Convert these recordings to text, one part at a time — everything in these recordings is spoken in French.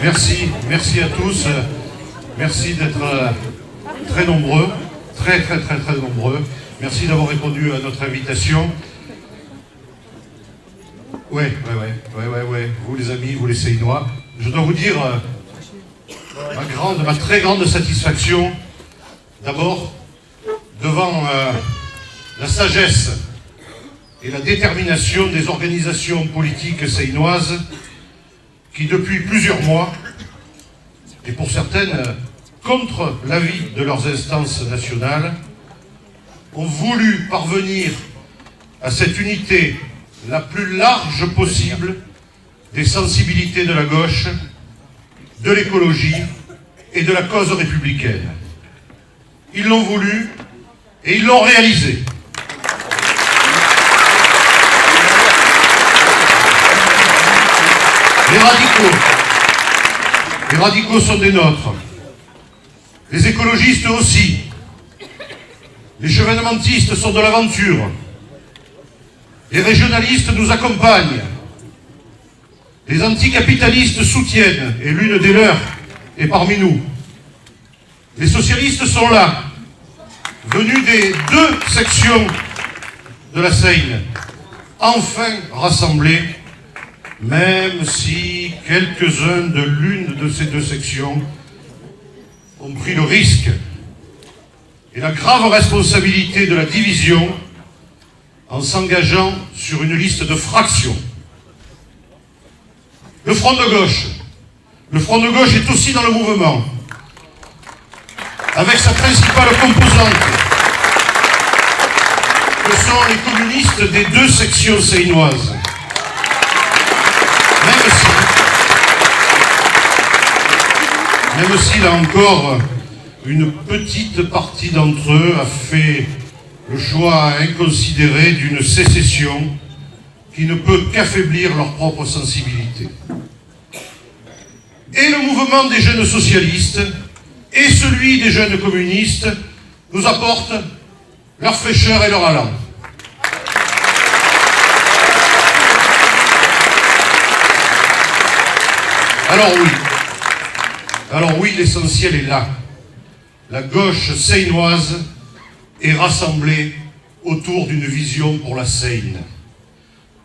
Merci à tous. Merci d'être très nombreux, très nombreux. Merci d'avoir répondu à notre invitation. Ouais. Vous les amis, vous les Seynois. Je dois vous dire ma très grande satisfaction, d'abord, devant la sagesse et la détermination des organisations politiques seynoises qui, depuis plusieurs mois, et pour certaines, contre l'avis de leurs instances nationales, ont voulu parvenir à cette unité la plus large possible des sensibilités de la gauche, de l'écologie et de la cause républicaine. Ils l'ont voulu et ils l'ont réalisé. Les radicaux sont des nôtres. Les écologistes aussi. Les chevènementistes sont de l'aventure. Les régionalistes nous accompagnent. Les anticapitalistes soutiennent, et l'une des leurs est parmi nous. Les socialistes sont là, venus des deux sections de la Seine, enfin rassemblés, même si quelques-uns de l'une de ces deux sections ont pris le risque et la grave responsabilité de la division en s'engageant sur une liste de fractions. Le Front de gauche est aussi dans le mouvement, avec sa principale composante, que sont les communistes des deux sections seynoises. Même si, là encore, une petite partie d'entre eux a fait le choix inconsidéré d'une sécession qui ne peut qu'affaiblir leur propre sensibilité. Et le mouvement des jeunes socialistes et celui des jeunes communistes nous apportent leur fraîcheur et leur allant. Alors oui, l'essentiel est là. La gauche seynoise est rassemblée autour d'une vision pour la Seine.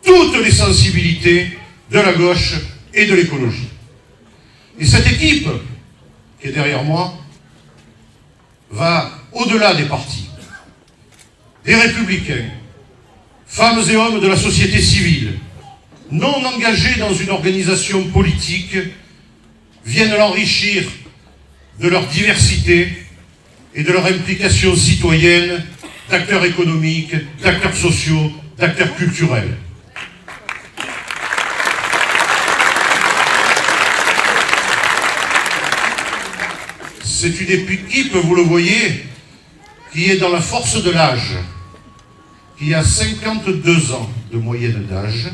Toutes les sensibilités de la gauche et de l'écologie. Et cette équipe, qui est derrière moi, va au-delà des partis. Des républicains, femmes et hommes de la société civile, non engagés dans une organisation politique, viennent l'enrichir de leur diversité et de leur implication citoyenne d'acteurs économiques, d'acteurs sociaux, d'acteurs culturels. C'est une équipe, vous le voyez, qui est dans la force de l'âge, qui a 52 ans de moyenne d'âge.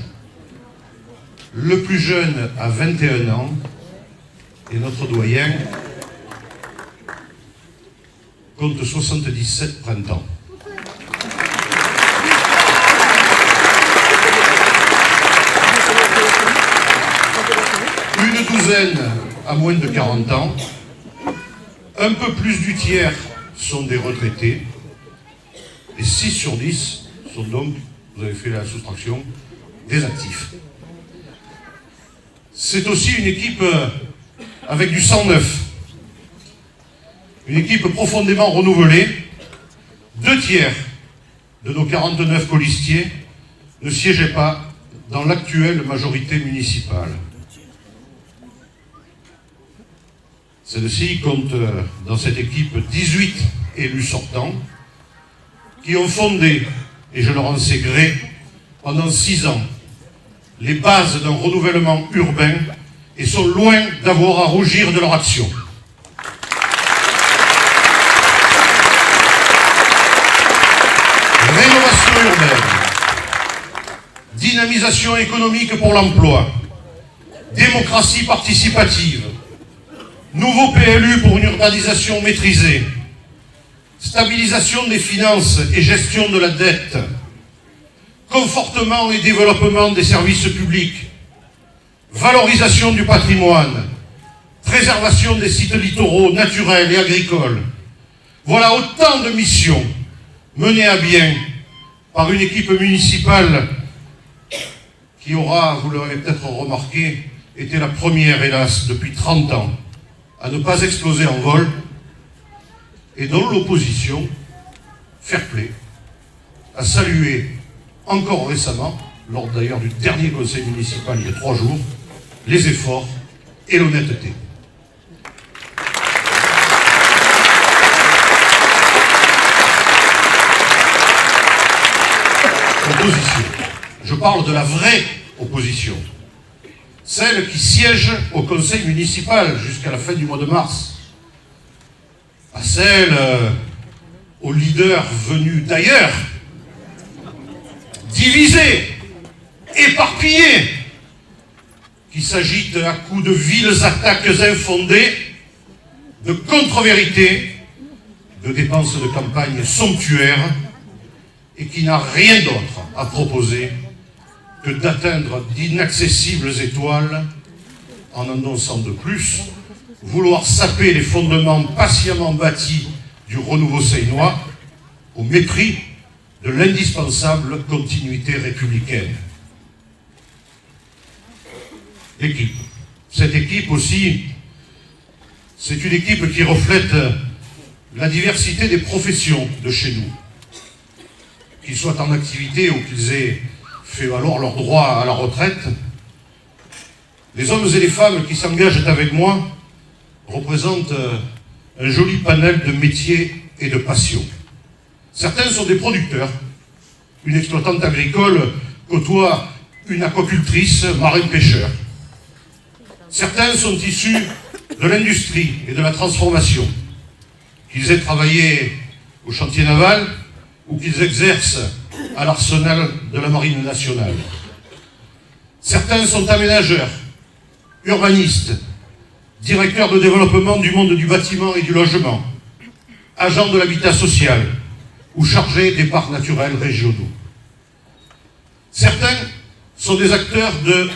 Le plus jeune a 21 ans, et notre doyen compte 77 printemps. Une douzaine a moins de 40 ans. Un peu plus du tiers sont des retraités. Et 6 sur 10 sont donc, vous avez fait la soustraction, des actifs. C'est aussi une équipe avec du sang neuf. Une équipe profondément renouvelée. 2 tiers de nos 49 colistiers ne siégeaient pas dans l'actuelle majorité municipale. Celle-ci compte dans cette équipe 18 élus sortants qui ont fondé, et je leur en sais gré, pendant 6 ans, les bases d'un renouvellement urbain et sont loin d'avoir à rougir de leur action. Rénovation urbaine, dynamisation économique pour l'emploi, démocratie participative, nouveau PLU pour une urbanisation maîtrisée, stabilisation des finances et gestion de la dette, confortement et développement des services publics, valorisation du patrimoine, préservation des sites littoraux, naturels et agricoles. Voilà autant de missions menées à bien par une équipe municipale qui aura, vous l'aurez peut-être remarqué, été la première, hélas, depuis 30 ans, à ne pas exploser en vol, et dont l'opposition, fair play, a salué encore récemment, lors d'ailleurs du dernier conseil municipal il y a 3 jours, les efforts et l'honnêteté. Opposition. Je parle de la vraie opposition. Celle qui siège au conseil municipal jusqu'à la fin du mois de mars. Pas celle aux leaders venus d'ailleurs, divisés, éparpillés, qui s'agitent à coups de viles attaques infondées, de contre-vérités, de dépenses de campagne somptuaires, et qui n'a rien d'autre à proposer que d'atteindre d'inaccessibles étoiles en annonçant de plus vouloir saper les fondements patiemment bâtis du renouveau séinois au mépris de l'indispensable continuité républicaine. L'équipe. Cette équipe aussi, c'est une équipe qui reflète la diversité des professions de chez nous. Qu'ils soient en activité ou qu'ils aient fait valoir leur droit à la retraite, les hommes et les femmes qui s'engagent avec moi représentent un joli panel de métiers et de passions. Certains sont des producteurs. Une exploitante agricole côtoie une aquacultrice, marin-pêcheur. Certains sont issus de l'industrie et de la transformation, qu'ils aient travaillé au chantier naval ou qu'ils exercent à l'arsenal de la Marine nationale. Certains sont aménageurs, urbanistes, directeurs de développement du monde du bâtiment et du logement, agents de l'habitat social ou chargés des parcs naturels régionaux. Certains sont des acteurs de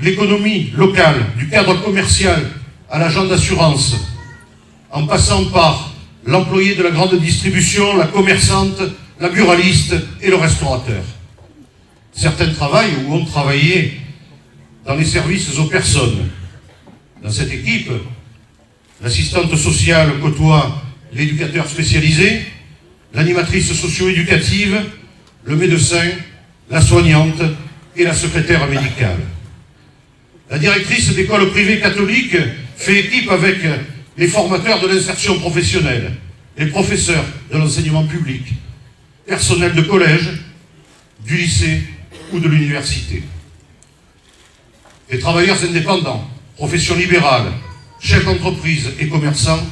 l'économie locale, du cadre commercial à l'agent d'assurance, en passant par l'employé de la grande distribution, la commerçante, la buraliste et le restaurateur. Certains travaillent ou ont travaillé dans les services aux personnes. Dans cette équipe, l'assistante sociale côtoie l'éducateur spécialisé, l'animatrice socio-éducative, le médecin, la soignante et la secrétaire médicale. La directrice d'école privée catholique fait équipe avec les formateurs de l'insertion professionnelle, les professeurs de l'enseignement public, personnel de collège, du lycée ou de l'université. Les travailleurs indépendants, professions libérales, chefs d'entreprise et commerçants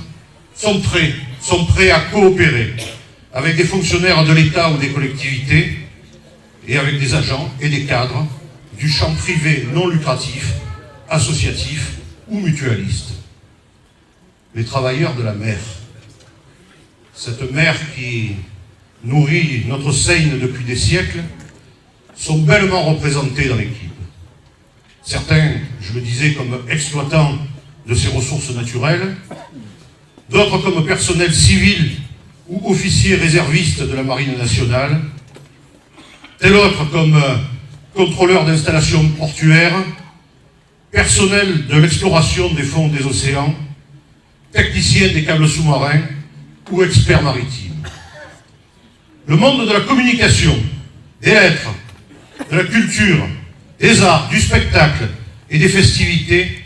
sont prêts à coopérer avec des fonctionnaires de l'État ou des collectivités et avec des agents et des cadres du champ privé non lucratif, associatif ou mutualiste. Les travailleurs de la mer, cette mer qui nourrit notre Seine depuis des siècles, sont bellement représentés dans l'équipe. Certains, je le disais, comme exploitants de ces ressources naturelles, d'autres comme personnel civil ou officiers réservistes de la Marine nationale, tel autre comme contrôleurs d'installations portuaires, personnel de l'exploration des fonds des océans, techniciens des câbles sous-marins ou experts maritimes. Le monde de la communication, des lettres, de la culture, des arts, du spectacle et des festivités,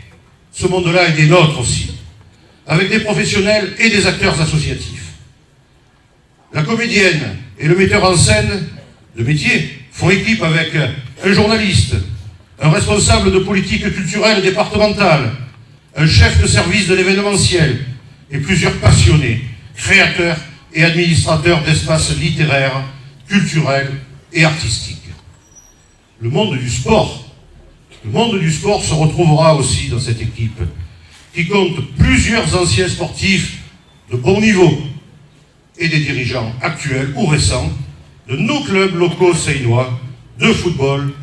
ce monde-là est des nôtres aussi, avec des professionnels et des acteurs associatifs. La comédienne et le metteur en scène de métier font équipe avec un journaliste, un responsable de politique culturelle départementale, un chef de service de l'événementiel et plusieurs passionnés, créateurs et administrateurs d'espaces littéraires, culturels et artistiques. Le monde du sport se retrouvera aussi dans cette équipe, qui compte plusieurs anciens sportifs de bon niveau et des dirigeants actuels ou récents de nos clubs locaux séinois de football,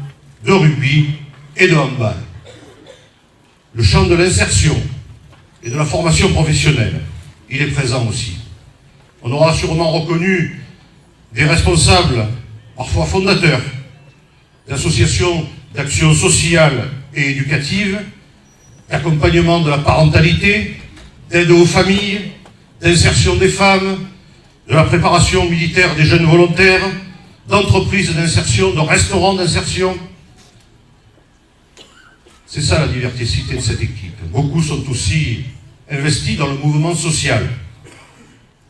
de rugby et de handball. Le champ de l'insertion, et de la formation professionnelle. Il est présent aussi. On aura sûrement reconnu des responsables, parfois fondateurs, d'associations d'action sociale et éducative, d'accompagnement de la parentalité, d'aide aux familles, d'insertion des femmes, de la préparation militaire des jeunes volontaires, d'entreprises d'insertion, de restaurants d'insertion. C'est ça la diversité de cette équipe. Beaucoup sont aussi investis dans le mouvement social,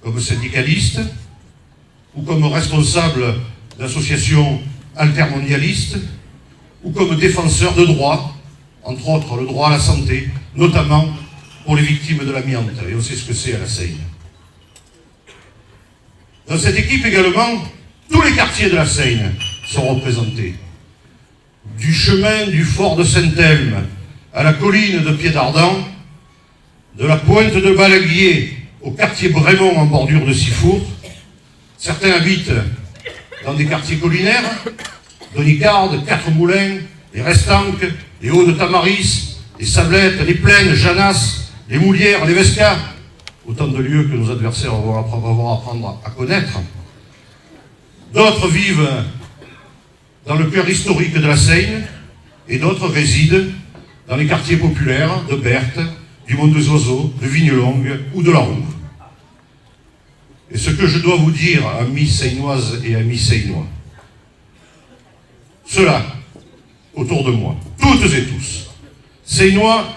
comme syndicalistes ou comme responsables d'associations altermondialistes ou comme défenseurs de droits, entre autres le droit à la santé, notamment pour les victimes de l'amiante. Et on sait ce que c'est à la Seine. Dans cette équipe également, tous les quartiers de la Seine sont représentés. Du chemin du fort de Saint-Elme à la colline de Pied-d'Ardan, de la pointe de Balaguier au quartier Brémond en bordure de Sifour. Certains habitent dans des quartiers collinaires, Donicarde, Quatre-Moulins, les Restanques, les Hauts de Tamaris, les Sablettes, les Plaines, Janas, les Moulières, les Vescas, autant de lieux que nos adversaires vont apprendre à connaître. D'autres vivent dans le cœur historique de la Seine et d'autres résident dans les quartiers populaires de Berthe, du Mont des Oiseaux, de Vignelongue ou de la Rouve. Et ce que je dois vous dire, amis seinoises et amis seinois, ceux-là, autour de moi, toutes et tous, seinois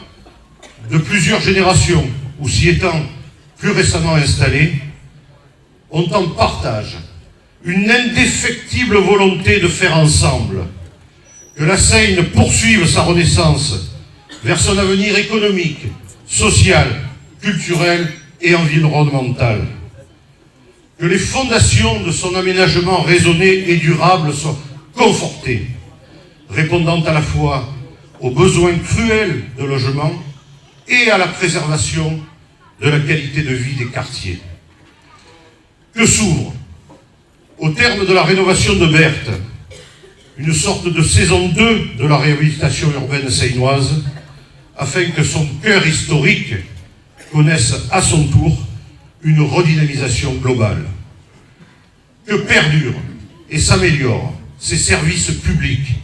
de plusieurs générations, ou s'y étant plus récemment installés, ont en partage une indéfectible volonté de faire ensemble que la Seine poursuive sa renaissance vers son avenir économique, social, culturel et environnemental. Que les fondations de son aménagement raisonné et durable soient confortées, répondant à la fois aux besoins cruels de logement et à la préservation de la qualité de vie des quartiers. Que s'ouvre, au terme de la rénovation de Berthe, une sorte de saison 2 de la réhabilitation urbaine seinoise, afin que son cœur historique connaisse à son tour une redynamisation globale. Que perdurent et s'améliorent ces services publics,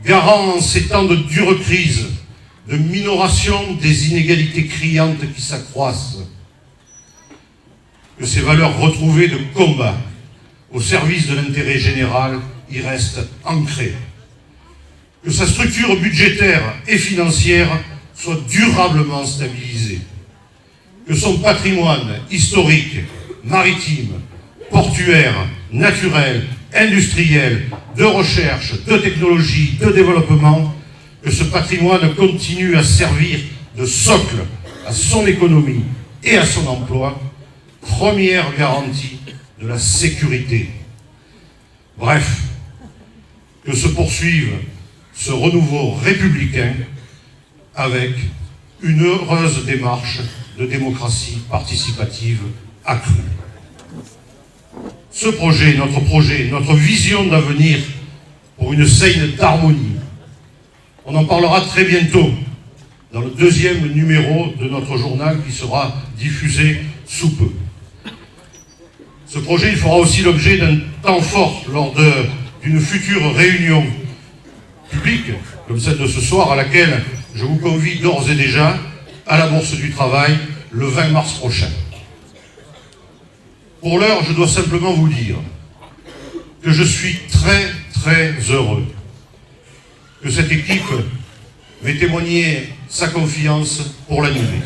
garants en ces temps de dure crise, de minoration des inégalités criantes qui s'accroissent. Que ces valeurs retrouvées de combat au service de l'intérêt général y restent ancrées. Que sa structure budgétaire et financière soit durablement stabilisée. Que son patrimoine historique, maritime, portuaire, naturel, industriel, de recherche, de technologie, de développement, que ce patrimoine continue à servir de socle à son économie et à son emploi, première garantie de la sécurité. Bref, que se poursuive ce renouveau républicain avec une heureuse démarche de démocratie participative accrue. Ce projet, notre vision d'avenir pour une Seine d'harmonie, on en parlera très bientôt dans le 2e numéro de notre journal qui sera diffusé sous peu. Ce projet il fera aussi l'objet d'un temps fort lors d'une future réunion publique, comme celle de ce soir, à laquelle je vous convie d'ores et déjà à la Bourse du Travail le 20 mars prochain. Pour l'heure, je dois simplement vous dire que je suis très très heureux que cette équipe m'ait témoigné sa confiance pour l'animer.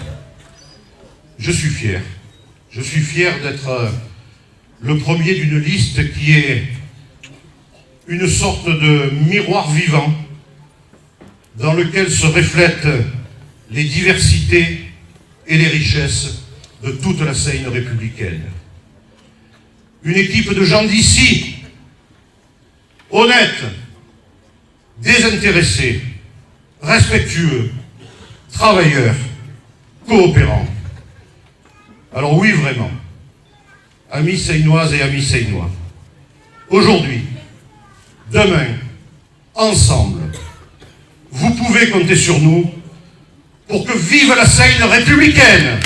Je suis fier d'être le premier d'une liste qui est une sorte de miroir vivant dans lequel se reflètent les diversités et les richesses de toute la Seine républicaine. Une équipe de gens d'ici, honnêtes, désintéressés, respectueux, travailleurs, coopérants. Alors oui, vraiment, amis seinoises et amis seinois, aujourd'hui, demain, ensemble, vous pouvez compter sur nous pour que vive la Seine républicaine.